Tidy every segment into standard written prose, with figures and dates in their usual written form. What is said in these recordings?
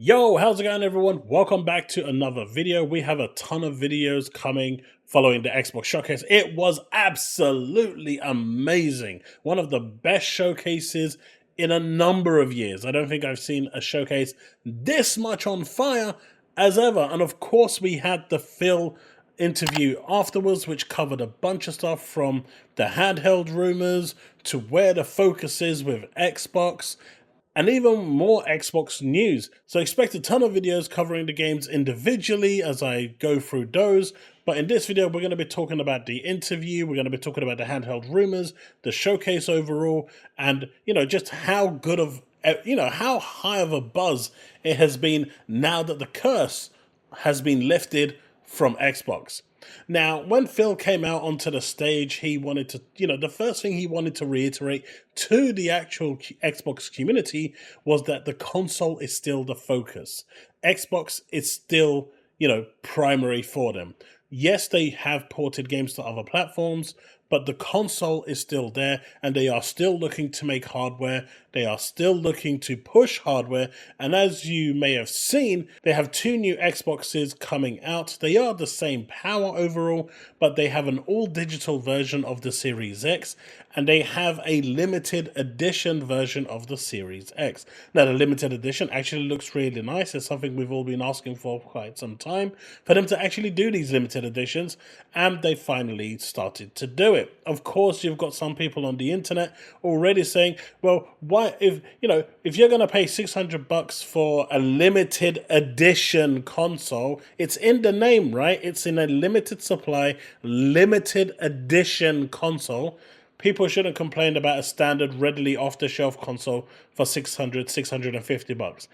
Yo, how's it going everyone? Welcome back to another video. We have a ton of videos coming following the Xbox showcase. It was absolutely amazing. One of the best showcases in a number of years. I don't think I've seen a showcase this much on fire as ever. And of course we had the Phil interview afterwards, which covered a bunch of stuff from the handheld rumors to where the focus is with Xbox and even more Xbox news. So expect a ton of videos covering the games individually as I go through those. But in this video, we're going to be talking about the interview, we're going to be talking about the handheld rumors, the showcase overall, and, just how good of, how high of a buzz it has been now that the curse has been lifted from Xbox. Now, when Phil came out onto the stage, he wanted to, the first thing he wanted to reiterate to the actual Xbox community was that the console is still the focus. Xbox is still, primary for them. Yes, they have ported games to other platforms, but the console is still there and they are still looking to make hardware. They are still looking to push hardware. And as you may have seen, they have two new Xboxes coming out. They are the same power overall, but they have an all digital version of the Series X and they have a limited edition version of the Series X. Now, the limited edition actually looks really nice. It's something we've all been asking for quite some time for them to actually do these limited editions, and they finally started to do it. Of course, you've got some people on the internet already saying, well, why, if you're going to pay $600 for a limited edition console, it's in the name, right? It's in a limited supply, limited edition console. People shouldn't complain about a standard, readily off-the-shelf console for $650.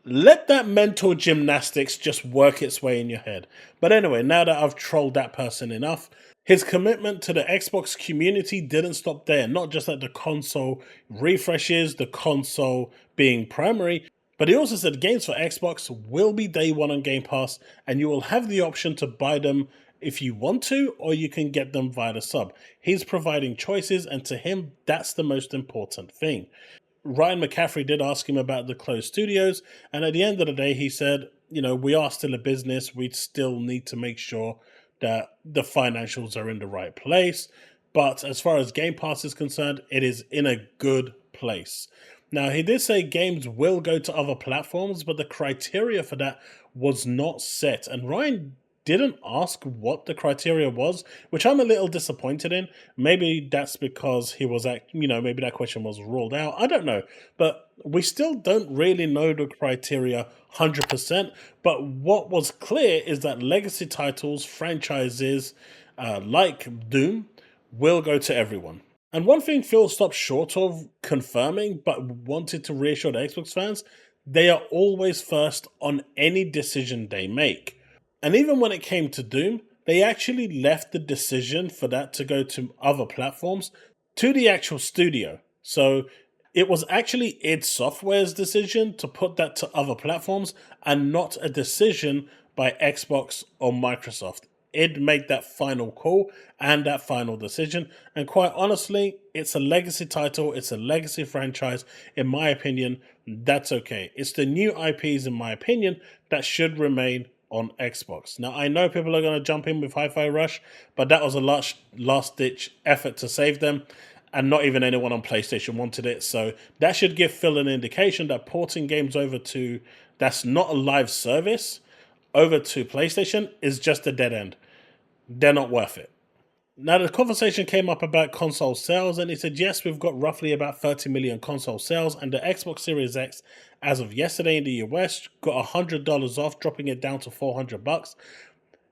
Let that mental gymnastics just work its way in your head. But anyway, now that I've trolled that person enough, his commitment to the Xbox community didn't stop there. Not just at the console refreshes, the console being primary, but he also said games for Xbox will be day one on Game Pass, and you will have the option to buy them if you want to, or you can get them via the sub. He's providing choices, and to him, that's the most important thing. Ryan McCaffrey did ask him about the closed studios, and at the end of the day, he said, we are still a business. We still need to make sure that the financials are in the right place. But as far as Game Pass is concerned, it is in a good place. Now, he did say games will go to other platforms, but the criteria for that was not set. And Ryan didn't ask what the criteria was, which I'm a little disappointed in. Maybe that's because he was maybe that question was ruled out. I don't know. But we still don't really know the criteria 100%. But what was clear is that legacy titles, franchises like Doom, will go to everyone. And one thing Phil stopped short of confirming, but wanted to reassure the Xbox fans, they are always first on any decision they make. And even when it came to Doom, they actually left the decision for that to go to other platforms to the actual studio. So it was actually id Software's decision to put that to other platforms and not a decision by Xbox or Microsoft. Id made that final call and that final decision. And quite honestly, it's a legacy title. It's a legacy franchise. In my opinion, that's okay. It's the new IPs, in my opinion, that should remain on Xbox. Now, I know people are going to jump in with Hi-Fi Rush, but that was a last-ditch effort to save them, and not even anyone on PlayStation wanted it. So that should give Phil an indication that porting games over to, that's not a live service, over to PlayStation is just a dead end. They're not worth it. Now, the conversation came up about console sales, and he said, yes, we've got roughly about 30 million console sales, and the Xbox Series X, as of yesterday in the US, got $100 off, dropping it down to $400.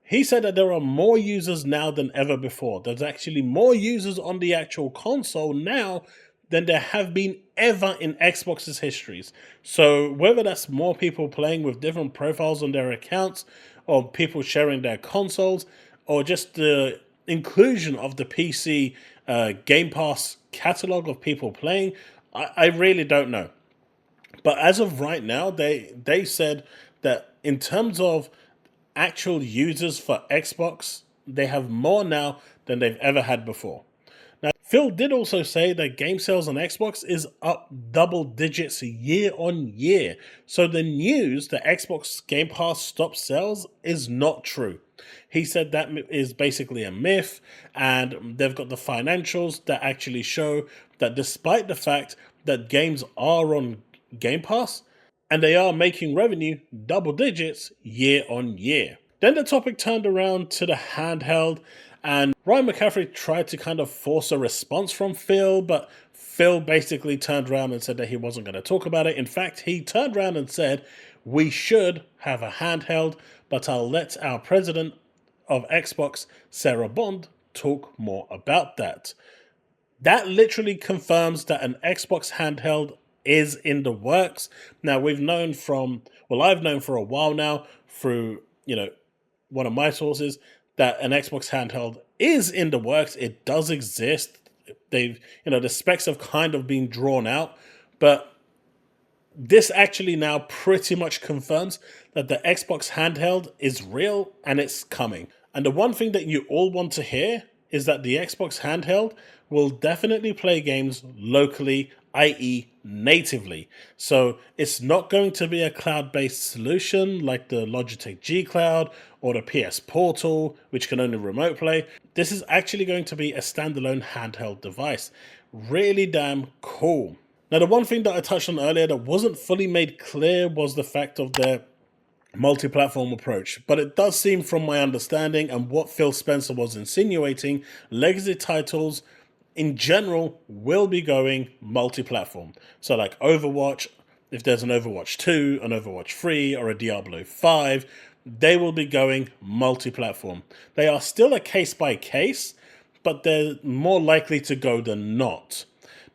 He said that there are more users now than ever before. There's actually more users on the actual console now than there have been ever in Xbox's histories. So whether that's more people playing with different profiles on their accounts, or people sharing their consoles, or just the inclusion of the PC Game Pass catalog of people playing, I really don't know. But as of right now, they said that in terms of actual users for Xbox, they have more now than they've ever had before. Now, Phil did also say that game sales on Xbox is up double digits year on year. So the news that Xbox Game Pass stopped sales is not true. He said that is basically a myth, and they've got the financials that actually show that despite the fact that games are on Game Pass, and they are making revenue double digits year on year. Then the topic turned around to the handheld, and Ryan McCaffrey tried to kind of force a response from Phil, but Phil basically turned around and said that he wasn't going to talk about it. In fact, he turned around and said, "We should have a handheld, but I'll let our president of Xbox, Sarah Bond, talk more about that." That literally confirms that an Xbox handheld is in the works. Now, I've known for a while now through, one of my sources that an Xbox handheld is in the works. It does exist. The specs have kind of been drawn out, but this actually now pretty much confirms that the Xbox handheld is real and it's coming. And the one thing that you all want to hear is that the Xbox handheld will definitely play games locally, i.e. natively. So it's not going to be a cloud-based solution like the Logitech G Cloud or the PS Portal, which can only remote play. This is actually going to be a standalone handheld device. Really damn cool. Now, the one thing that I touched on earlier that wasn't fully made clear was the fact of their multi-platform approach, but it does seem from my understanding and what Phil Spencer was insinuating, legacy titles in general will be going multi-platform. So like Overwatch, if there's an Overwatch 2, an Overwatch 3, or a Diablo 5, they will be going multi-platform. They are still a case by case, but they're more likely to go than not.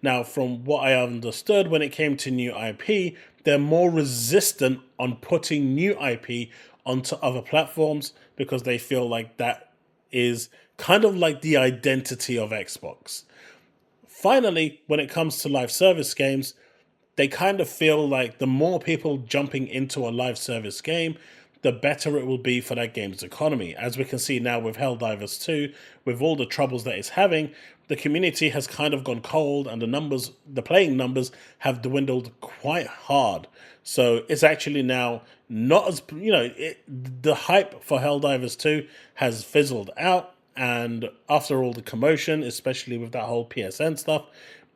Now, from what I understood when it came to new IP, they're more resistant on putting new IP onto other platforms because they feel like that is kind of like the identity of Xbox. Finally, when it comes to live service games, they kind of feel like the more people jumping into a live service game, the better it will be for that game's economy. As we can see now with Helldivers 2, with all the troubles that it's having, the community has kind of gone cold and the playing numbers have dwindled quite hard. So it's actually now not as, the hype for Helldivers 2 has fizzled out. And after all the commotion, especially with that whole PSN stuff,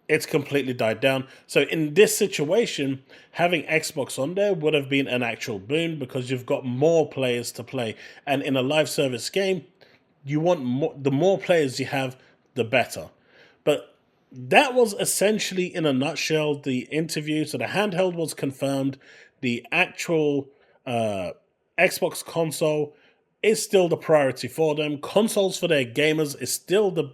it's completely died down. So in this situation, having Xbox on there would have been an actual boon because you've got more players to play. And in a live service game, you want more, the more players you have, the better. But that was essentially, in a nutshell, the interview. So the handheld was confirmed. The actual Xbox console is still the priority for them. Consoles for their gamers is still the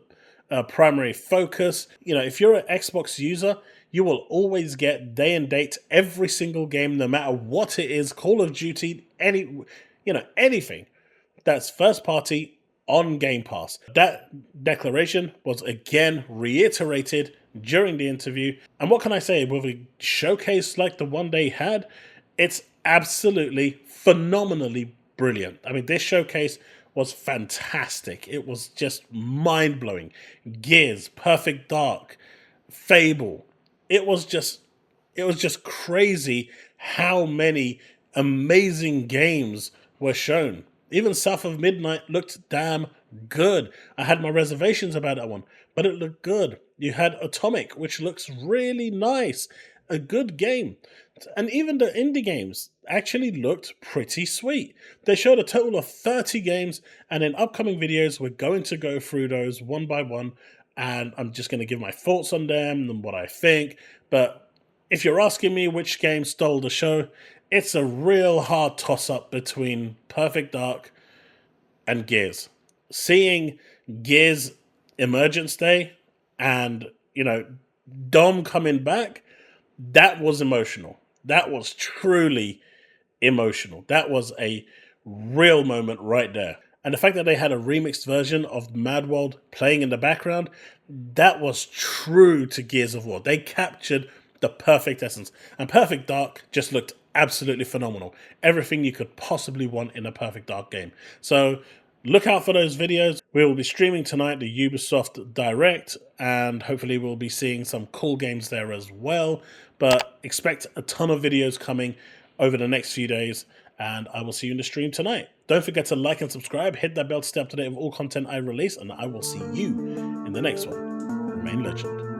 primary focus. If you're an Xbox user, you will always get day and date every single game, no matter what it is. Call of Duty, anything that's first party on Game Pass. That declaration was again reiterated during the interview. And what can I say? With a showcase like the one they had, it's absolutely phenomenally brilliant. I mean, this showcase was fantastic. It was just mind-blowing. Gears, Perfect Dark, Fable. It was just crazy how many amazing games were shown. Even South of Midnight looked damn good. I had my reservations about that one, but it looked good. You had Atomic, which looks really nice. A good game. And even the indie games actually looked pretty sweet. They showed a total of 30 games, and in upcoming videos, we're going to go through those one by one, and I'm just going to give my thoughts on them and what I think. But if you're asking me which game stole the show, it's a real hard toss-up between Perfect Dark and Gears. Seeing Gears Emergence Day and, Dom coming back, that was emotional. That was truly emotional. That was a real moment right there. And the fact that they had a remixed version of Mad World playing in the background, that was true to Gears of War. They captured the perfect essence. And Perfect Dark just looked absolutely phenomenal. Everything you could possibly want in a Perfect Dark game. So Look out for those videos. We will be streaming tonight the Ubisoft Direct, and hopefully we'll be seeing some cool games there as well. But expect a ton of videos coming over the next few days, and I will see you in the stream tonight. Don't forget to like and subscribe, hit that bell to stay up to date with all content I release, and I will see you in the next one. Remain legend.